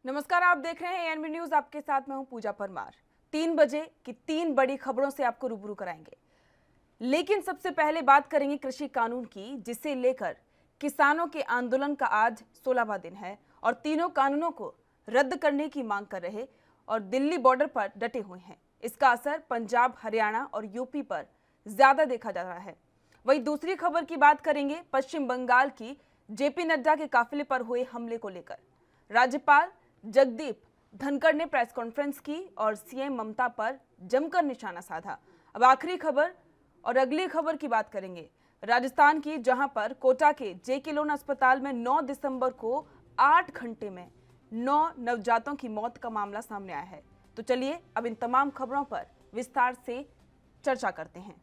नमस्कार, आप देख रहे हैं एएनबी न्यूज। आपके साथ मैं हूं पूजा परमार। 3 बजे की 3 बड़ी खबरों से आपको रूबरू कराएंगे, लेकिन सबसे पहले बात करेंगे कृषि कानून की, जिसे लेकर किसानों के आंदोलन का आज 16वां दिन है और तीनों कानूनों को रद्द करने की मांग कर रहे और दिल्ली बॉर्डर पर डटे हुए हैं। इसका असर पंजाब, हरियाणा और यूपी पर ज्यादा देखा जा रहा है। वहीं दूसरी खबर की बात करेंगे पश्चिम बंगाल की जेपी नड्डा के काफिले पर हुए हमले को लेकर। राज्यपाल जगदीप धनखड़ ने प्रेस कॉन्फ्रेंस की और सीएम ममता पर जमकर निशाना साधा। अब आखिरी खबर और अगली खबर की बात करेंगे राजस्थान की, जहां पर कोटा के जेके लोन अस्पताल में 9 दिसंबर को 8 घंटे में 9 नवजातों की मौत का मामला सामने आया है। तो चलिए अब इन तमाम खबरों पर विस्तार से चर्चा करते हैं।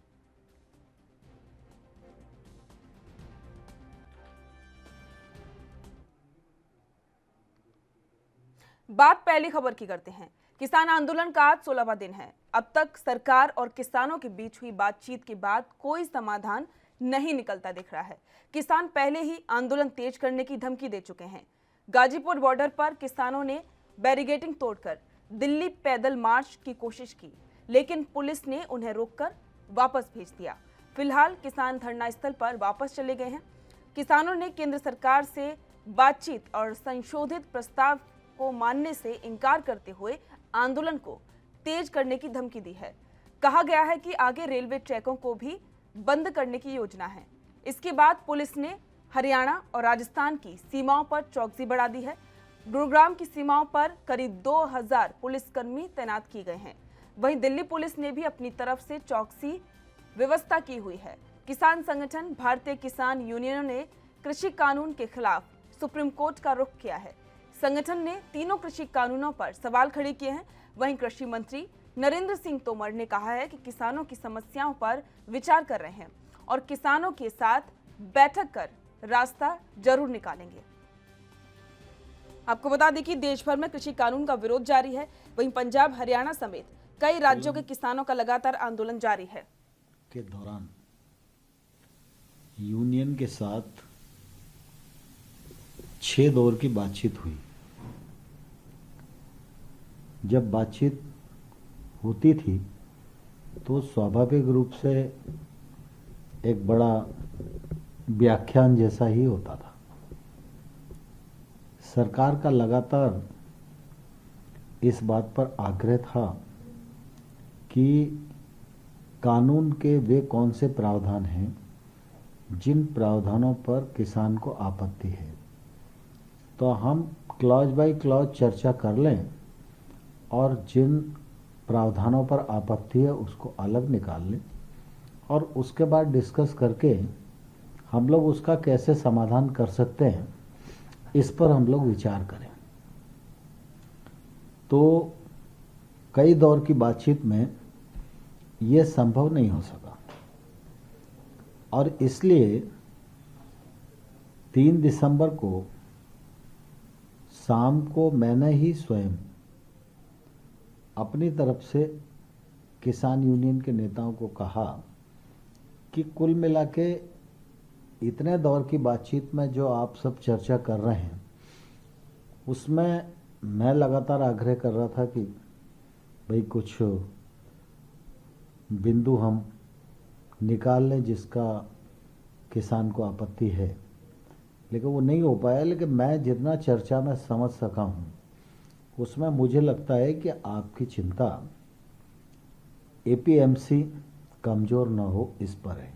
बात पहली खबर की करते हैं। किसान आंदोलन का आज 16वां दिन है। अब तक सरकार और किसानों के बीच हुई बातचीत के बाद कोई समाधान नहीं निकलता दिख रहा है। किसान पहले ही आंदोलन तेज करने की धमकी दे चुके हैं। गाजीपुर बॉर्डर पर किसानों ने बैरिकेडिंग तोड़कर दिल्ली पैदल मार्च की कोशिश की, लेकिन पुलिस ने उन्हें रोककर वापस भेज दिया। फिलहाल किसान धरना स्थल पर वापस चले गए हैं। किसानों ने केंद्र सरकार से बातचीत और संशोधित प्रस्ताव को मानने से इनकार करते हुए आंदोलन को तेज करने की धमकी दी है। कहा गया है कि आगे रेलवे ट्रैकों को भी बंद करने की योजना है। इसके बाद पुलिस ने हरियाणा और राजस्थान की सीमाओं पर चौकसी बढ़ा दी है। गुरुग्राम की सीमाओं पर करीब 2000 पुलिसकर्मी तैनात किए गए हैं। वहीं दिल्ली पुलिस ने भी अपनी तरफ से चौकसी व्यवस्था की हुई है। किसान संगठन भारतीय किसान यूनियनों ने कृषि कानून के खिलाफ सुप्रीम कोर्ट का रुख किया है। संगठन ने तीनों कृषि कानूनों पर सवाल खड़े किए हैं। वहीं कृषि मंत्री नरेंद्र सिंह तोमर ने कहा है कि किसानों की समस्याओं पर विचार कर रहे हैं और किसानों के साथ बैठक कर रास्ता जरूर निकालेंगे। आपको बता दें कि देश भर में कृषि कानून का विरोध जारी है। वहीं पंजाब, हरियाणा समेत कई राज्यों के किसानों का लगातार आंदोलन जारी है। के दौरान यूनियन के साथ 6 दौर की बातचीत हुई। जब बातचीत होती थी तो स्वाभाविक रूप से एक बड़ा व्याख्यान जैसा ही होता था। सरकार का लगातार इस बात पर आग्रह था कि कानून के वे कौन से प्रावधान हैं जिन प्रावधानों पर किसान को आपत्ति है, तो हम क्लॉज बाय क्लॉज चर्चा कर लें और जिन प्रावधानों पर आपत्ति है उसको अलग निकाल लें और उसके बाद डिस्कस करके हम लोग उसका कैसे समाधान कर सकते हैं, इस पर हम लोग विचार करें। तो कई दौर की बातचीत में यह संभव नहीं हो सका और इसलिए 3 दिसंबर को शाम को मैंने ही स्वयं अपनी तरफ से किसान यूनियन के नेताओं को कहा कि कुल मिला के इतने दौर की बातचीत में जो आप सब चर्चा कर रहे हैं, उसमें मैं लगातार आग्रह कर रहा था कि भाई कुछ बिंदु हम निकाल लें जिसका किसान को आपत्ति है, लेकिन वो नहीं हो पाया। लेकिन मैं जितना चर्चा में समझ सका हूँ उसमें मुझे लगता है कि आपकी चिंता एपीएमसी कमज़ोर न हो इस पर है।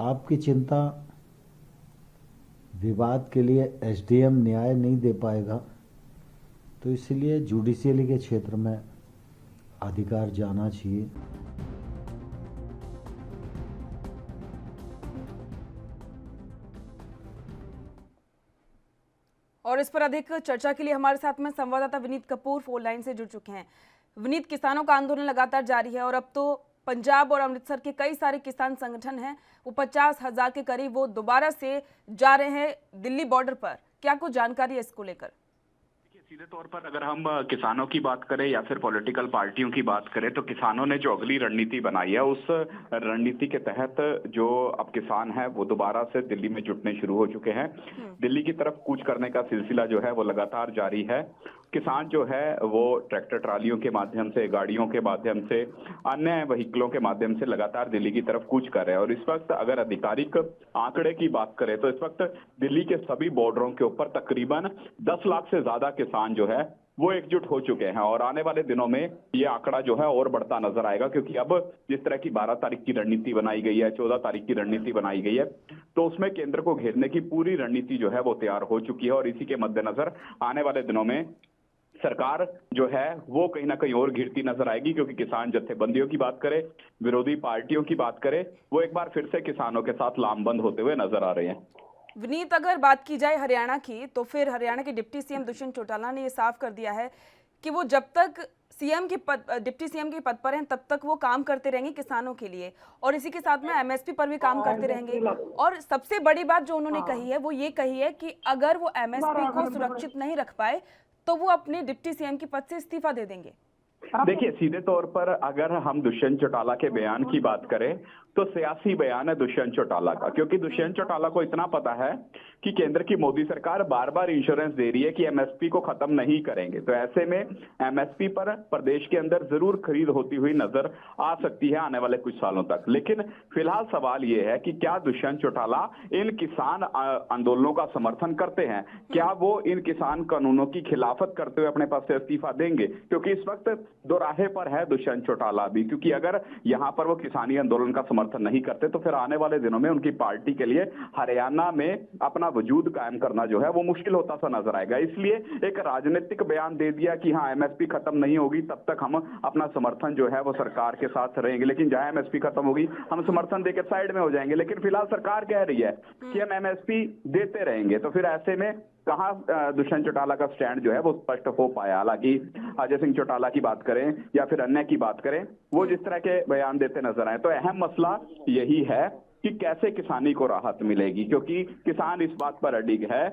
आपकी चिंता विवाद के लिए एसडीएम न्याय नहीं दे पाएगा, तो इसलिए जुडिशियली के क्षेत्र में अधिकार जाना चाहिए। और इस पर अधिक चर्चा के लिए हमारे साथ में संवाददाता विनीत कपूर फोन लाइन से जुड़ चुके हैं। विनीत, किसानों का आंदोलन लगातार जारी है और अब तो पंजाब और अमृतसर के कई सारे किसान संगठन हैं, वो 50,000 के करीब वो दोबारा से जा रहे हैं दिल्ली बॉर्डर पर। क्या कुछ जानकारी है इसको लेकर? सीधे तौर पर अगर हम किसानों की बात करें या फिर पॉलिटिकल पार्टियों की बात करें तो किसानों ने जो अगली रणनीति बनाई है उस रणनीति के तहत जो अब किसान है वो दोबारा से दिल्ली में जुटने शुरू हो चुके हैं। दिल्ली की तरफ कूच करने का सिलसिला जो है वो लगातार जारी है। किसान जो है वो ट्रैक्टर ट्रालियों के माध्यम से, गाड़ियों के माध्यम से, अन्य व्हीकलों के माध्यम से लगातार दिल्ली की तरफ कूच कर रहे हैं। और इस वक्त अगर आधिकारिक आंकड़े की बात करें तो इस वक्त दिल्ली के सभी बॉर्डरों के ऊपर तकरीबन 10 लाख से ज्यादा किसान जो है वो एकजुट हो चुके हैं। और आने वाले दिनों में ये आंकड़ा जो है और बढ़ता नजर आएगा, क्योंकि अब जिस तरह की 12 तारीख की रणनीति बनाई गई है, 14 तारीख की रणनीति बनाई गई है, तो उसमें केंद्र को घेरने की पूरी रणनीति जो है वो तैयार हो चुकी है। और इसी के मद्देनजर आने वाले दिनों में सरकार जो है वो कहीं ना कहीं और घिरती नजर आएगी, क्योंकि किसान जत्थेबंदियों की बात करें, विरोधी पार्टियों की बात करें, वो एक बार फिर से किसानों के साथ लामबंद होते हुए नजर आ रहे हैं। विनीत, अगर बात की जाए हरियाणा की, तो फिर हरियाणा के डिप्टी सीएम दुष्यंत चौटाला ने ये साफ कर दिया है कि वो जब तक डिप्टी सीएम के पद पर हैं तब तक वो काम करते रहेंगे किसानों के लिए, और इसी के साथ में एमएसपी पर भी काम करते रहेंगे। और सबसे बड़ी बात जो उन्होंने कही है वो ये कही है कि अगर वो एमएसपी को सुरक्षित नहीं रख पाए तो वो अपने डिप्टी सीएम के पद से इस्तीफा दे देंगे। देखिए, सीधे तौर पर अगर हम दुष्यंत चौटाला के बयान की बात करें तो सियासी बयान है दुष्यंत चौटाला का, क्योंकि दुष्यंत चौटाला को इतना पता है कि केंद्र की मोदी सरकार बार बार इंश्योरेंस दे रही है कि एमएसपी को खत्म नहीं करेंगे। तो ऐसे में एमएसपी पर प्रदेश के अंदर जरूर खरीद होती हुई नजर आ सकती है आने वाले कुछ सालों तक। लेकिन फिलहाल सवाल ये है कि क्या दुष्यंत चौटाला इन किसान आंदोलनों का समर्थन करते हैं? क्या वो इन किसान कानूनों की खिलाफत करते हुए अपने पास से इस्तीफा देंगे? क्योंकि इस वक्त दो राहे पर है दुष्यंत चौटाला भी, क्योंकि अगर यहाँ पर वो किसानी आंदोलन का समर्थन नहीं करते तो फिर आने वाले दिनों में उनकी पार्टी के लिए हरियाणा में अपना वजूद कायम करना जो है वो मुश्किल होता सा नजर आएगा। इसलिए एक राजनीतिक बयान दे दिया कि हाँ, एमएसपी खत्म नहीं होगी तब तक हम अपना समर्थन जो है वो सरकार के साथ रहेंगे, लेकिन जहां एमएसपी खत्म होगी हम समर्थन देकर साइड में हो जाएंगे। लेकिन फिलहाल सरकार कह रही है कि हम एमएसपी देते रहेंगे। तो फिर ऐसे में कहाँ दुष्यंत चौटाला का स्टैंड जो है वो स्पष्ट हो पाया। हालांकि अजय सिंह चौटाला की बात करें या फिर अन्य की बात करें, वो जिस तरह के बयान देते नजर आए, तो अहम मसला यही है कि कैसे किसानी को राहत मिलेगी, क्योंकि किसान इस बात पर अडिग है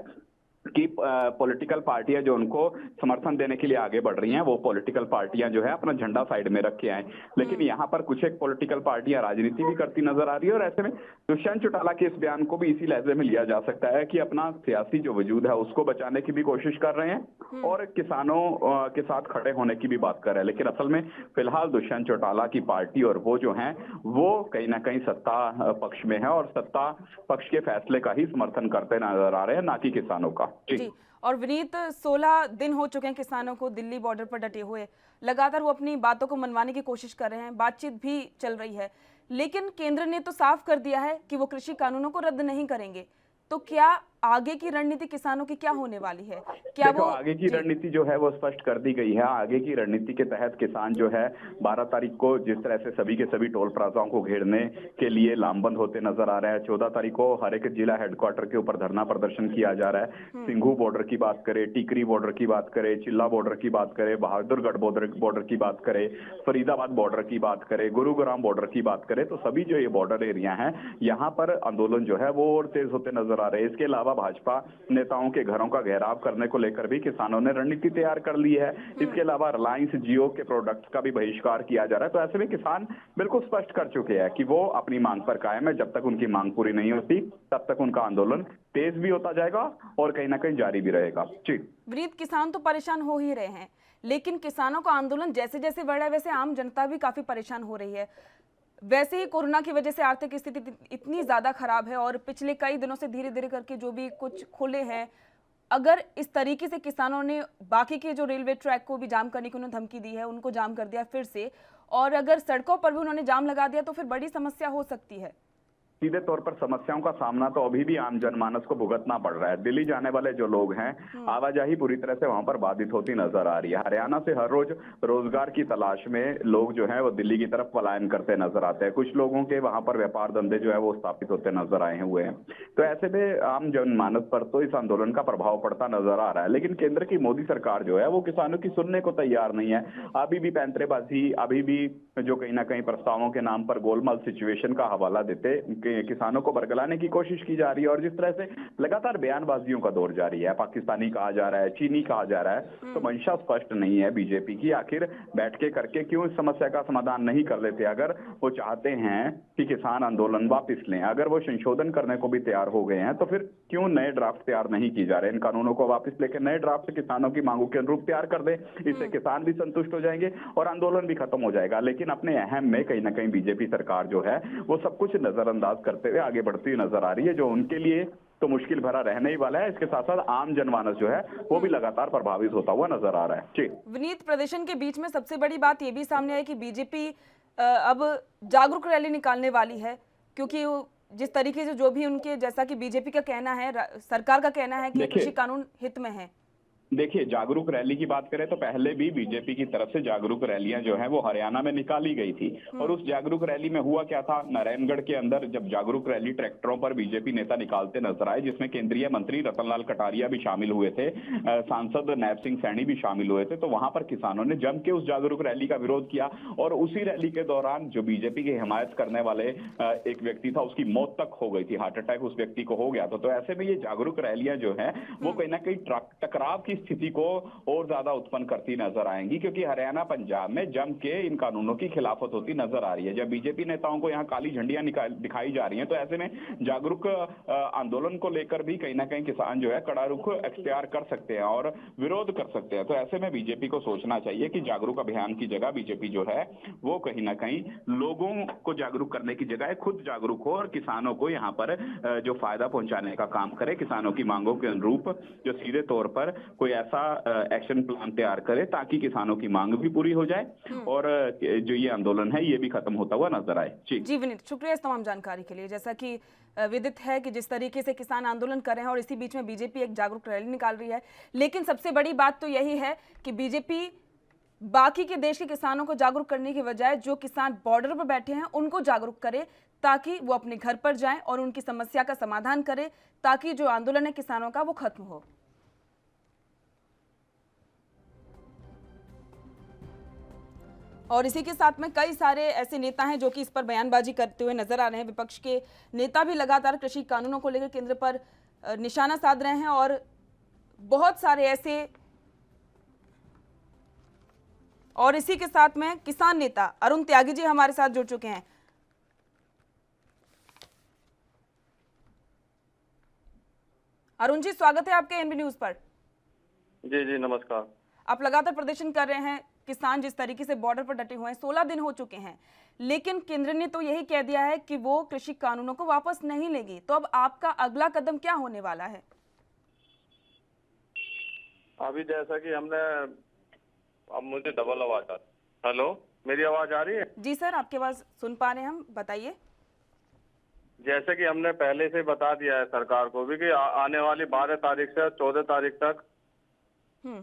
कि पॉलिटिकल पार्टियां जो उनको समर्थन देने के लिए आगे बढ़ रही हैं, वो पॉलिटिकल पार्टियां जो है अपना झंडा साइड में रख के आए। लेकिन यहाँ पर कुछ एक पॉलिटिकल पार्टियां राजनीति भी करती नजर आ रही है। और ऐसे में दुष्यंत चौटाला के इस बयान को भी इसी लहजे में लिया जा सकता है कि अपना सियासी जो वजूद है उसको बचाने की भी कोशिश कर रहे हैं और किसानों के साथ खड़े होने की भी बात कर रहे हैं। लेकिन असल में फिलहाल दुष्यंत चौटाला की पार्टी और वो जो है वो कहीं ना कहीं सत्ता पक्ष में है और सत्ता पक्ष के फैसले का ही समर्थन करते नजर आ रहे हैं, ना कि किसानों का। जी। और विनीत, 16 दिन हो चुके हैं किसानों को दिल्ली बॉर्डर पर डटे हुए, लगातार वो अपनी बातों को मनवाने की कोशिश कर रहे हैं, बातचीत भी चल रही है, लेकिन केंद्र ने तो साफ कर दिया है कि वो कृषि कानूनों को रद्द नहीं करेंगे। तो क्या आगे की रणनीति किसानों की क्या होने वाली है? क्या देखो, आगे की रणनीति जो है वो स्पष्ट कर दी गई है। आगे की रणनीति के तहत किसान जो है 12 तारीख को जिस तरह से सभी के सभी टोल प्लाजाओं को घेरने के लिए लामबंद होते नजर आ रहे हैं, 14 तारीख को हर एक जिला हेडक्वार्टर के ऊपर धरना प्रदर्शन किया जा रहा है। सिंघू बॉर्डर की बात करें, टिकरी बॉर्डर की बात करें, चिल्ला बॉर्डर की बात करें, बहादुरगढ़ बॉर्डर की बात करें, फरीदाबाद बॉर्डर की बात करें, गुरुग्राम बॉर्डर की बात करें, तो सभी जो ये बॉर्डर एरिया है यहाँ पर आंदोलन जो है वो और तेज होते नजर आ रहे हैं। इसके अलावा भाजपा नेताओं के घरों का घेराव करने को लेकर भी किसानों ने रणनीति तैयार कर ली है। इसके अलावा रिलायंस जियो के प्रोडक्ट्स का भी बहिष्कार किया जा रहा है। तो ऐसे में किसान बिल्कुल स्पष्ट कर चुके हैं कि वो अपनी मांग पर कायम है। जब तक उनकी मांग पूरी नहीं होती तब तक उनका आंदोलन तेज भी होता जाएगा और कहीं ना कहीं जारी भी रहेगा। जी विनीत, किसान तो परेशान हो ही रहे हैं, लेकिन किसानों का आंदोलन जैसे जैसे बढ़ रहा है वैसे आम जनता भी काफी परेशान हो रही है। वैसे ही कोरोना की वजह से आर्थिक स्थिति इतनी ज्यादा खराब है और पिछले कई दिनों से धीरे धीरे करके जो भी कुछ खुले हैं, अगर इस तरीके से किसानों ने बाकी के जो रेलवे ट्रैक को भी जाम करने की उन्होंने धमकी दी है, उनको जाम कर दिया फिर से, और अगर सड़कों पर भी उन्होंने जाम लगा दिया तो फिर बड़ी समस्या हो सकती है। सीधे तौर पर समस्याओं का सामना तो अभी भी आम जनमानस को भुगतना पड़ रहा है। दिल्ली जाने वाले जो लोग हैं, आवाजाही पूरी तरह से वहां पर बाधित होती नजर आ रही है। हरियाणा से हर रोज रोजगार की तलाश में लोग जो है वो दिल्ली की तरफ पलायन करते नजर आते हैं। कुछ लोगों के वहां पर व्यापार धंधे जो है वो स्थापित होते नजर आए हुए हैं। तो ऐसे में आम जनमानस पर तो इस आंदोलन का प्रभाव पड़ता नजर आ रहा है। लेकिन केंद्र की मोदी सरकार जो है वो किसानों की सुनने को तैयार नहीं है। अभी भी पैंतरेबाजी, अभी भी जो कहीं ना कहीं प्रस्तावों के नाम पर गोलमाल सिचुएशन का हवाला देते गई है, किसानों को बरगलाने की कोशिश की जा रही है और जिस तरह से लगातार बयानबाजियों का दौर जारी है, पाकिस्तानी कहा जा रहा है, चीनी कहा जा रहा है, तो मंशा स्पष्ट नहीं है बीजेपी की। आखिर बैठ के करके क्यों इस समस्या का समाधान नहीं कर लेते? अगर वो चाहते हैं कि किसान आंदोलन वापस लें, अगर वो संशोधन करने को भी तैयार हो गए हैं, तो फिर क्यों नए ड्राफ्ट तैयार नहीं की जा रहे? इन कानूनों को वापस लेकर नए ड्राफ्ट किसानों की मांगों के अनुरूप तैयार कर दे, इससे किसान भी संतुष्ट हो जाएंगे और आंदोलन भी खत्म हो जाएगा। लेकिन अपने अहम में कहीं ना कहीं बीजेपी सरकार जो है वो सब कुछ नजरअंदाज करते हुए आगे बढ़ती हुई नजर आ रही है, जो उनके लिए तो मुश्किल भरा रहने ही वाला है। इसके साथ साथ आम जनमानस जो है वो भी लगातार प्रभावित होता हुआ नजर आ रहा है। जी विनीत, प्रदर्शन के बीच में सबसे बड़ी बात ये भी सामने है कि बीजेपी अब जागरूक रैली निकालने वाली है, क्योंकि जिस तरीके से जो भी उनके, जैसा कि बीजेपी का कहना है, सरकार का कहना है कि कृषि कानून हित में है। देखिए, जागरूक रैली की बात करें तो पहले भी बीजेपी की तरफ से जागरूक रैलियां जो है वो हरियाणा में निकाली गई थी और उस जागरूक रैली में हुआ क्या था, नारायणगढ़ के अंदर जब जागरूक रैली ट्रैक्टरों पर बीजेपी नेता निकालते नजर आए, जिसमें केंद्रीय मंत्री रतनलाल कटारिया भी शामिल हुए थे, सांसद नैब सिंह सैनी भी शामिल हुए थे, तो वहां पर किसानों ने जम के उस जागरूक रैली का विरोध किया और उसी रैली के दौरान जो बीजेपी की हिमायत करने वाले एक व्यक्ति था, उसकी मौत तक हो गई थी, हार्ट अटैक उस व्यक्ति को हो गया था। तो ऐसे में ये जागरूक रैलियां जो है वो कहीं ना कहीं टकराव की स्थिति को और ज्यादा उत्पन्न करती नजर आएंगी, क्योंकि हरियाणा पंजाब में जम के इन कानूनों की खिलाफत होती नजर आ रही है। जब बीजेपी नेताओं को यहाँ काली झंडियां दिखाई जा रही हैं, तो ऐसे में जागरूक आंदोलन को लेकर भी कहीं ना कहीं किसान जो है कड़ा रुख अख्तियार कर सकते हैं और विरोध कर सकते हैं। तो ऐसे में बीजेपी को सोचना चाहिए कि जागरूक अभियान की जगह बीजेपी जो है वो कहीं ना कहीं लोगों को जागरूक करने की जगह खुद जागरूक हो और किसानों को यहाँ पर जो फायदा पहुंचाने का काम करे, किसानों की मांगों के अनुरूप जो सीधे तौर पर कोई ऐसा एक्शन प्लान तैयार करे ताकि किसानों की मांग भी पूरी हो जाए और जो ये आंदोलन है ये भी खत्म होता हुआ नजर आए। जी विनीत, शुक्रिया इस तमाम जानकारी के लिए। जैसा कि विदित है कि जिस तरीके से किसान आंदोलन कर रहे हैं और इसी बीच में बीजेपी एक जागरूक रैली निकाल रही है, लेकिन सबसे बड़ी बात तो यही है कि बीजेपी बाकी के देश के किसानों को जागरूक करने की बजाय जो किसान बॉर्डर पर बैठे हैं उनको जागरूक करे, ताकि वो अपने घर पर जाएं और उनकी समस्या का समाधान करे, ताकि जो आंदोलन है किसानों का वो खत्म हो। और इसी के साथ में कई सारे ऐसे नेता हैं जो कि इस पर बयानबाजी करते हुए नजर आ रहे हैं। विपक्ष के नेता भी लगातार कृषि कानूनों को लेकर केंद्र पर निशाना साध रहे हैं और बहुत सारे ऐसे, और इसी के साथ में किसान नेता अरुण त्यागी जी हमारे साथ जुड़ चुके हैं। अरुण जी, स्वागत है आपके एनबी न्यूज पर। जी जी नमस्कार। आप लगातार प्रदर्शन कर रहे हैं, किसान जिस तरीके से बॉर्डर पर डटे हुए हैं, 16 दिन हो चुके हैं, लेकिन केंद्र ने तो यही कह दिया है कि वो कृषि कानूनों को वापस नहीं लेगी। तो अब आपका अगला कदम क्या होने वाला है? अभी जैसा कि हमने, अब मुझे डबल आवाज आ रही है। हेलो, मेरी आवाज आ रही है? जी सर, आपकी आवाज सुन पा रहे हैं हम, बताइए। जैसे कि हमने पहले से बता दिया है सरकार को भी कि आने वाली 12 तारीख से 14 तारीख तक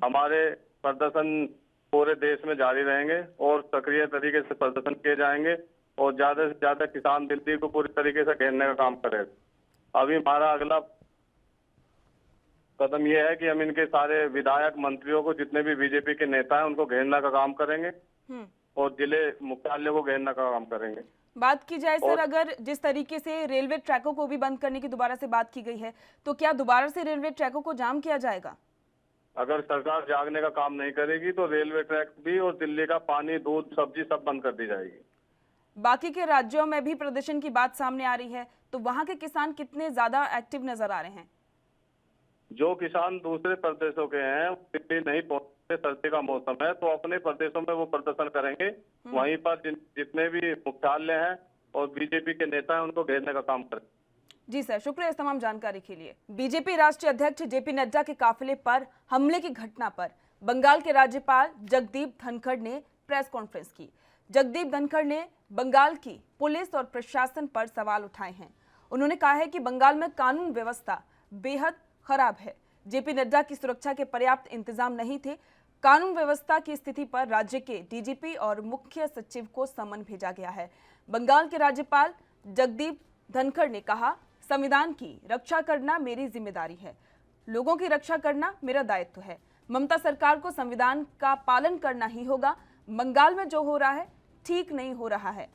हमारे प्रदर्शन पूरे देश में जारी रहेंगे और सक्रिय तरीके से प्रदर्शन किए जाएंगे और ज्यादा से ज्यादा किसान दिल्ली को पूरी तरीके से घेरने का काम करेगा। अभी हमारा अगला कदम यह है कि हम इनके सारे विधायक मंत्रियों को, जितने भी बीजेपी के नेता हैं, उनको घेरने का काम करेंगे और जिले मुख्यालय को घेरने का काम करेंगे। बात की जाए सर, अगर जिस तरीके से रेलवे ट्रैकों को भी बंद करने की दोबारा से बात की गई है, तो क्या दोबारा से रेलवे ट्रैकों को जाम किया जाएगा? अगर सरकार जागने का काम नहीं करेगी तो रेलवे ट्रैक भी और दिल्ली का पानी, दूध, सब्जी सब बंद कर दी जाएगी। बाकी के राज्यों में भी प्रदर्शन की बात सामने आ रही है, तो वहां के किसान कितने ज्यादा एक्टिव नजर आ रहे हैं? जो किसान दूसरे प्रदेशों के हैं दिल्ली नहीं पहुंचते, सर्दी का मौसम है, तो अपने प्रदेशों में वो प्रदर्शन करेंगे। वहीं पर जितने भी मुख्यालय हैं और बीजेपी के नेता हैं उनको घेरने का काम करेंगे। जी सर, शुक्रिया इस तमाम जानकारी के लिए। बीजेपी राष्ट्रीय अध्यक्ष जेपी नड्डा के काफिले पर हमले की घटना पर बंगाल के राज्यपाल जगदीप धनखड़ ने प्रेस कॉन्फ्रेंस की। जगदीप धनखड़ ने बंगाल की पुलिस और प्रशासन पर सवाल उठाए हैं। उन्होंने कहा है कि बंगाल में कानून व्यवस्था बेहद खराब है। जेपी नड्डा की सुरक्षा के पर्याप्त इंतजाम नहीं थे। कानून व्यवस्था की स्थिति पर राज्य के डीजीपी और मुख्य सचिव को समन भेजा गया है। बंगाल के राज्यपाल जगदीप धनखड़ ने कहा, संविधान की रक्षा करना मेरी जिम्मेदारी है, लोगों की रक्षा करना मेरा दायित्व है। ममता सरकार को संविधान का पालन करना ही होगा। बंगाल में जो हो रहा है ठीक नहीं हो रहा है।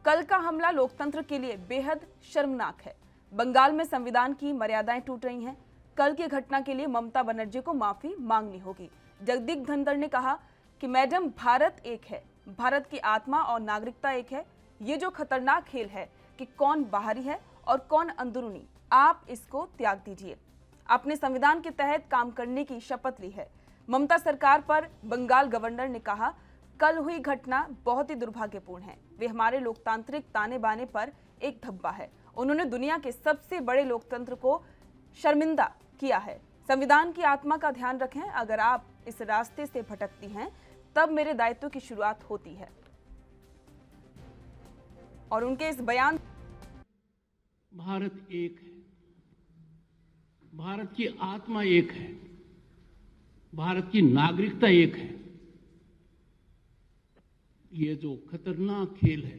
कल का हमला लोकतंत्र के लिए बेहद शर्मनाक है। बंगाल में संविधान की मर्यादाएं टूट रही हैं। कल की घटना के लिए ममता बनर्जी को माफी मांगनी होगी। जगदीप धनखड़ ने कहा कि मैडम, भारत एक है, भारत की आत्मा और नागरिकता एक है। ये जो खतरनाक खेल है कि कौन बाहरी है और कौन अंदरूनी, आप इसको त्याग दीजिए। अपने संविधान के तहत काम करने की शपथ ली है। ममता सरकार पर बंगाल गवर्नर ने कहा, कल हुई घटना बहुत ही दुर्भाग्यपूर्ण है। वे हमारे लोकतांत्रिक ताने बाने पर एक धब्बा है। उन्होंने दुनिया के सबसे बड़े लोकतंत्र को शर्मिंदा किया है। संविधान की आत्मा का ध्यान रखें। अगर आप इस रास्ते से भटकती हैं तब मेरे दायित्व की शुरुआत होती है। और उनके इस बयान, भारत एक है, भारत की आत्मा एक है, भारत की नागरिकता एक है। ये जो खतरनाक खेल है,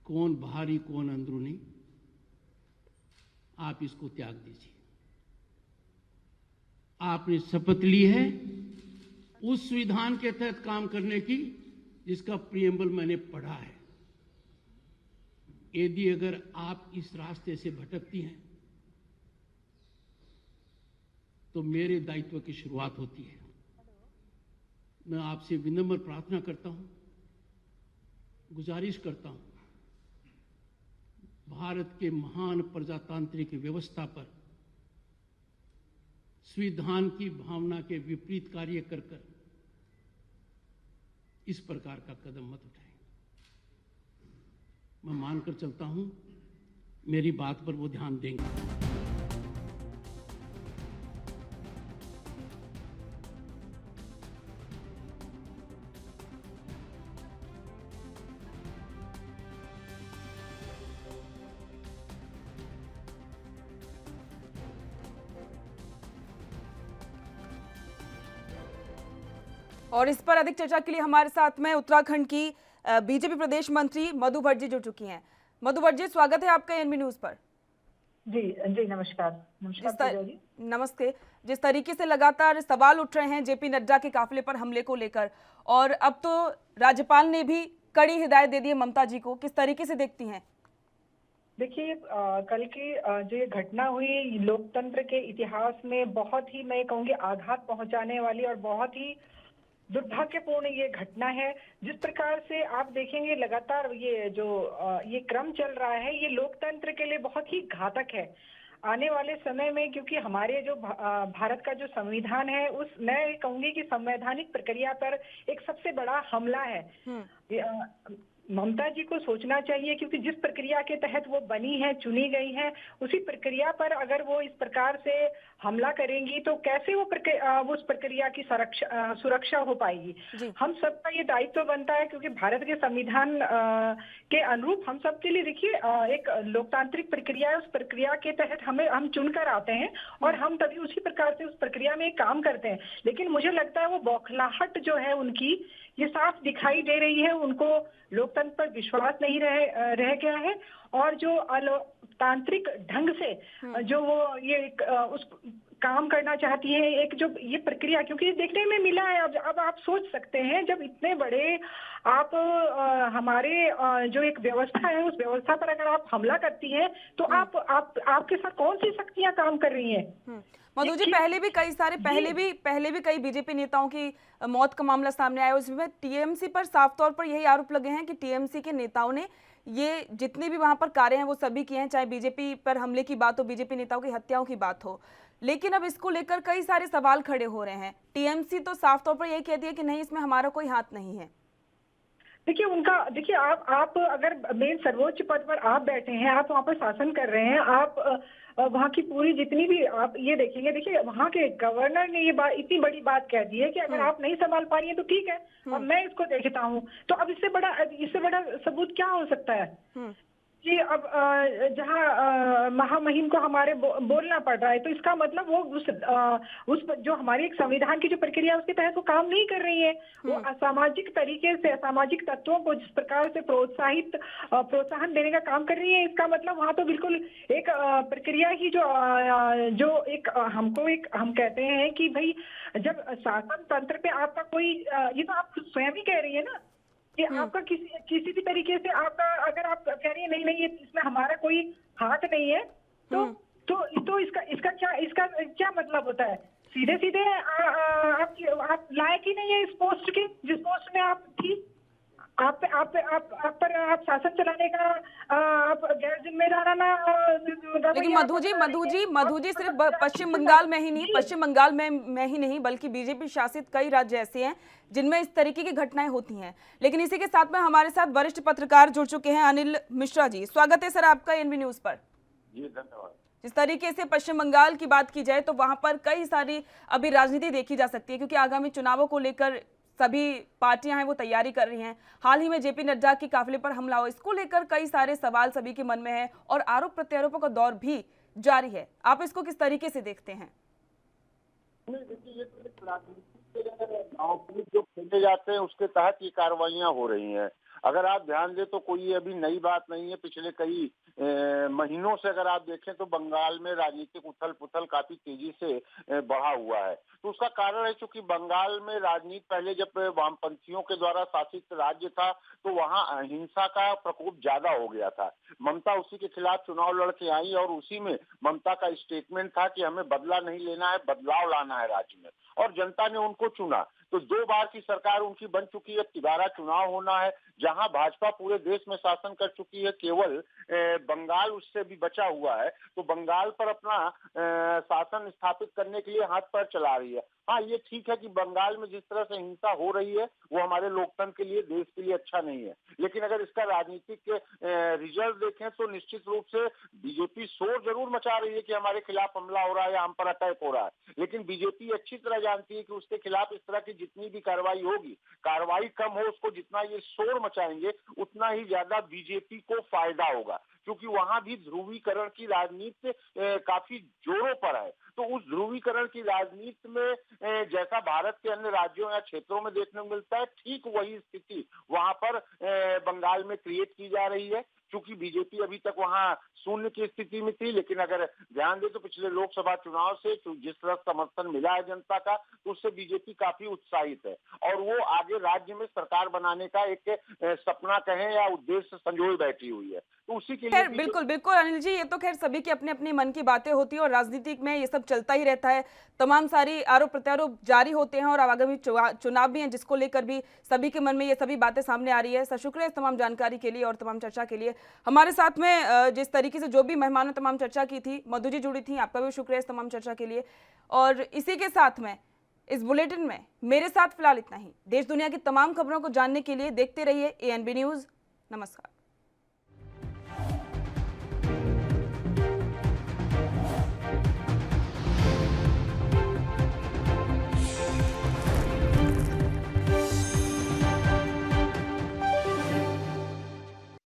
कौन बाहरी कौन अंदरूनी, आप इसको त्याग दीजिए। आपने शपथ ली है उस संविधान के तहत काम करने की जिसका प्रियम्बल मैंने पढ़ा है। यदि अगर आप इस रास्ते से भटकती हैं तो मेरे दायित्व की शुरुआत होती है। मैं आपसे विनम्र प्रार्थना करता हूं, गुजारिश करता हूं, भारत के महान प्रजातांत्रिक व्यवस्था पर संविधान की भावना के विपरीत कार्य कर इस प्रकार का कदम मत उठाएं। मैं मानकर चलता हूं मेरी बात पर वो ध्यान देंगे। और इस पर अधिक चर्चा के लिए हमारे साथ में उत्तराखंड की बीजेपी प्रदेश मंत्री मधु भट्ट जुड़ चुकी हैं। मधु भट्ट जी, स्वागत है आपका एएनबी न्यूज पर। जी जी, नमस्कार। नमस्ते। जिस तरीके से लगातार सवाल उठ रहे हैं जेपी नड्डा के काफिले पर हमले को लेकर, और अब तो राज्यपाल ने भी कड़ी हिदायत दे दी है ममता जी को, किस तरीके से देखती हैं? देखिए, कल की जो ये घटना हुई लोकतंत्र के इतिहास में बहुत ही, मैं कहूँगी, आघात पहुंचाने वाली और बहुत ही दुर्भाग्यपूर्ण ये घटना है। जिस प्रकार से आप देखेंगे लगातार ये जो ये क्रम चल रहा है, ये लोकतंत्र के लिए बहुत ही घातक है आने वाले समय में, क्योंकि हमारे जो भारत का जो संविधान है, उस मैं कहूंगी कि संवैधानिक प्रक्रिया पर एक सबसे बड़ा हमला है। ममता जी को सोचना चाहिए, क्योंकि जिस प्रक्रिया के तहत वो बनी है, चुनी गई है, उसी प्रक्रिया पर अगर वो इस प्रकार से हमला करेंगी तो कैसे वो उस प्रक्रिया की सुरक्षा हो पाएगी। हम सबका ये दायित्व बनता है, क्योंकि भारत के संविधान के अनुरूप हम सबके लिए, देखिए, एक लोकतांत्रिक प्रक्रिया है। उस प्रक्रिया के तहत हम चुनकर आते हैं और हम तभी उसी प्रकार से उस प्रक्रिया में काम करते हैं। लेकिन मुझे लगता है वो बौखलाहट जो है उनकी, ये साफ दिखाई दे रही है। उनको लोकतंत्र पर विश्वास नहीं रह गया है, और जो अलोकतांत्रिक ढंग से जो वो ये उस काम करना चाहती है, एक जो ये प्रक्रिया, क्योंकि देखने में मिला है। अब आप सोच सकते हैं, जब इतने बड़े आप हमारे जो एक व्यवस्था है, उस व्यवस्था पर अगर आप हमला करती हैं तो आपके साथ कौन सी शक्तियां काम कर रही हैं? मधु जी, पहले भी कई बीजेपी नेताओं की मौत का मामला सामने आया। उसमें टीएमसी पर साफ तौर पर यही आरोप लगे हैं कि टीएमसी के नेताओं ने ये जितने भी वहां पर कार्य हैं वो सभी किए हैं, चाहे बीजेपी पर हमले की बात हो, बीजेपी नेताओं की हत्याओं की बात हो। लेकिन अब इसको लेकर कई सारे सवाल खड़े हो रहे हैं। टीएमसी तो साफ तौर पर यही कहती है कि नहीं, इसमें हमारा कोई हाथ नहीं है। देखिए, आप अगर मेन सर्वोच्च पद पर आप बैठे हैं, आप वहाँ पर शासन कर रहे हैं, आप वहाँ की पूरी जितनी भी आप ये देखेंगे, देखिए, वहाँ के गवर्नर ने ये इतनी बड़ी बात कह दी है कि अगर आप नहीं संभाल पा रही है तो ठीक है, और मैं इसको देखता हूँ। तो अब इससे बड़ा सबूत क्या हो सकता है कि अब जहाँ महामहिम को हमारे बोलना पड़ रहा है, तो इसका मतलब वो उस जो हमारी एक संविधान की जो प्रक्रिया है उसके तहत वो काम नहीं कर रही है। वो असामाजिक तरीके से, असामाजिक तत्वों को जिस प्रकार से प्रोत्साहन देने का काम कर रही है, इसका मतलब वहाँ तो बिल्कुल एक प्रक्रिया ही जो एक हम कहते हैं कि भाई, जब शासन तंत्र पे आपका कोई, ये तो आप स्वयं ही कह रही है ना कि आपका किसी भी तरीके से आपका, अगर आप कह रही है नहीं नहीं ये इसमें हमारा कोई हाथ नहीं है, तो इसका क्या मतलब होता है? सीधे सीधे आप लायक ही नहीं है इस पोस्ट के, जिस पोस्ट में आप थी। आप शासन चलाने का आप गैर जिम्मेदाराना। लेकिन मधु जी सिर्फ पश्चिम बंगाल में ही नहीं, पश्चिम बंगाल में ही नहीं बल्कि बीजेपी शासित कई राज्य ऐसे हैं जिनमें इस तरीके की घटनाएं होती हैं। लेकिन इसी के साथ में हमारे साथ वरिष्ठ पत्रकार जुड़ चुके हैं, अनिल मिश्रा जी। स्वागत है सर आपका एएनबी न्यूज पर। जी धन्यवाद। जिस तरीके से पश्चिम बंगाल की बात की जाए तो वहां पर कई सारी अभी राजनीति देखी जा सकती है, क्योंकि आगामी चुनावों को लेकर सभी पार्टियां हैं वो तैयारी कर रही हैं। हाल ही में जेपी नड्डा के काफिले पर हमला हुआ, इसको लेकर कई सारे सवाल सभी के मन में है और आरोप प्रत्यारोपों का दौर भी जारी है। आप इसको किस तरीके से देखते हैं? जो खेले जाते हैं उसके तहत ये कार्रवाइयां हो रही हैं। अगर आप ध्यान दें तो कोई अभी नई बात नहीं है। पिछले कई महीनों से अगर आप देखें तो बंगाल में राजनीतिक उथल पुथल काफी तेजी से बढ़ा हुआ है। तो उसका कारण है चूंकि बंगाल में राजनीति पहले जब वामपंथियों के द्वारा शासित राज्य था तो वहाँ हिंसा का प्रकोप ज्यादा हो गया था। ममता उसी के खिलाफ चुनाव लड़के आई और उसी में ममता का स्टेटमेंट था कि हमें बदला नहीं लेना है, बदलाव लाना है राज्य में, और जनता ने उनको चुना। तो 2 बार की सरकार उनकी बन चुकी है, तिबारा चुनाव होना है जहां भाजपा पूरे देश में शासन कर चुकी है, केवल बंगाल उससे भी बचा हुआ है। तो बंगाल पर अपना शासन स्थापित करने के लिए हाथ पैर चला रही है। हाँ, ये ठीक है कि बंगाल में जिस तरह से हिंसा हो रही है वो हमारे लोकतंत्र के लिए, देश के लिए अच्छा नहीं है। लेकिन अगर इसका राजनीतिक रिजल्ट देखें तो निश्चित रूप से बीजेपी शोर जरूर मचा रही है कि हमारे खिलाफ हमला हो रहा है या हम पर अटैक हो रहा है, लेकिन बीजेपी अच्छी तरह जानती है कि उसके खिलाफ इस तरह की जितनी भी कार्रवाई होगी, कार्रवाई कम हो, उसको जितना ये शोर मचाएंगे उतना ही ज्यादा बीजेपी को फायदा होगा, क्योंकि वहां भी ध्रुवीकरण की राजनीति काफी जोरों पर है। तो उस ध्रुवीकरण की राजनीति में जैसा भारत के अन्य राज्यों या क्षेत्रों में देखने को मिलता है, ठीक वही स्थिति वहां पर बंगाल में क्रिएट की जा रही है। क्योंकि बीजेपी अभी तक वहां शून्य की स्थिति में थी, लेकिन अगर ध्यान दे तो पिछले लोकसभा चुनाव से जिस तरह समर्थन मिला है जनता का, तो उससे बीजेपी काफी उत्साहित है और वो आगे राज्य में सरकार बनाने का एक सपना कहें या उद्देश्य संजोए बैठी हुई है। तो उसी के लिए बिल्कुल बिल्कुल अनिल जी, ये तो खैर सभी की अपने अपने मन की बातें होती है और राजनीति में ये सब चलता ही रहता है। तमाम सारी आरोप प्रत्यारोप जारी होते हैं और आगामी चुनाव भी हैं, जिसको लेकर भी सभी के मन में ये सभी बातें सामने आ रही है। सर, शुक्रिया इस तमाम जानकारी के लिए और तमाम चर्चा के लिए। हमारे साथ में जिस तरीके से जो भी मेहमान ने तमाम चर्चा की थी, मधु जी जुड़ी थी, आपका भी शुक्रिया इस तमाम चर्चा के लिए। और इसी के साथ में इस बुलेटिन में मेरे साथ फिलहाल इतना ही। देश दुनिया की तमाम खबरों को जानने के लिए देखते रहिए एएनबी न्यूज। नमस्कार।